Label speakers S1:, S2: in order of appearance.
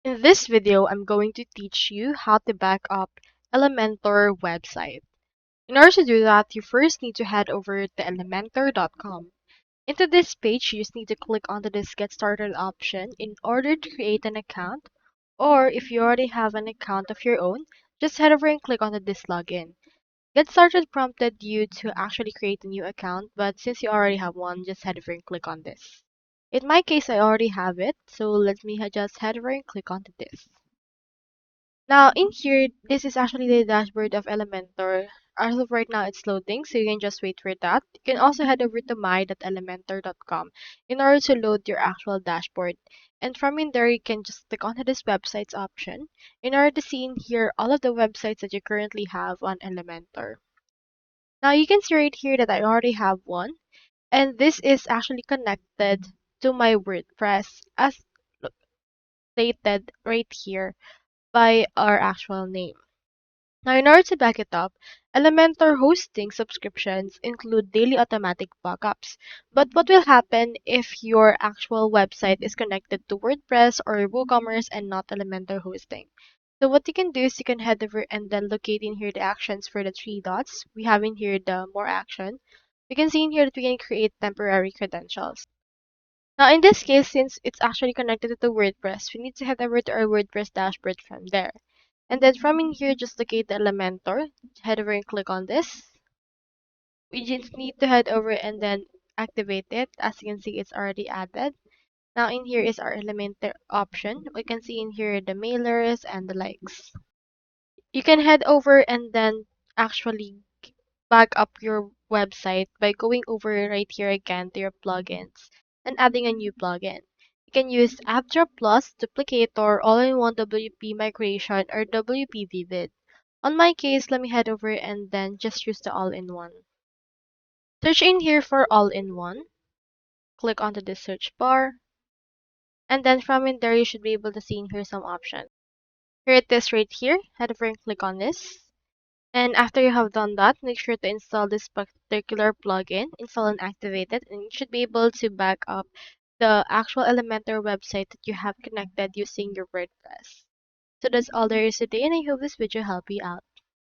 S1: In this video, I'm going to teach you how to back up Elementor website. In order to do that, you first need to head over to elementor.com. Into this page, you just need to click onto this Get Started option in order to create an account, or if you already have an account of your own, just head over and click onto this login. Get Started prompted you to actually create a new account, but since you already have one, just head over and click on this. In my case, I already have it, so let me just head over and click onto this. Now in here, this is actually the dashboard of Elementor. As of right now, it's loading, so you can just wait for that. You can also head over to my.elementor.com in order to load your actual dashboard. And from in there, you can just click onto this websites option in order to see in here all of the websites that you currently have on Elementor. Now you can see right here that I already have one, and this is actually connected to my WordPress as stated right here by our actual name. Now, in order to back it up, Elementor hosting subscriptions include daily automatic backups. But what will happen if your actual website is connected to WordPress or WooCommerce and not Elementor hosting? So what you can do is you can head over and then locate in here the actions for the three dots. We have in here the more action. We can see in here that we can create temporary credentials. Now in this case, since it's actually connected to WordPress, we need to head over to our WordPress dashboard from there. And then from in here, just locate the Elementor. Head over and click on this. We just need to head over and then activate it. As you can see, it's already added. Now in here is our Elementor option. We can see in here the mailers and the likes. You can head over and then actually back up your website by going over right here again to your plugins and adding a new plugin. You can use AppDrop Plus, Duplicator, All-in-One WP Migration, or WP Vivid. On my case, let me head over and then just use the All-in-One. Search in here for All-in-One. Click onto the search bar. And then from in there, you should be able to see in here some options. Here it is right here. Head over and click on this. And after you have done that, make sure to install this particular plugin, install and activate it, and you should be able to back up the actual Elementor website that you have connected using your WordPress. So that's all there is today, and I hope this video helped you out.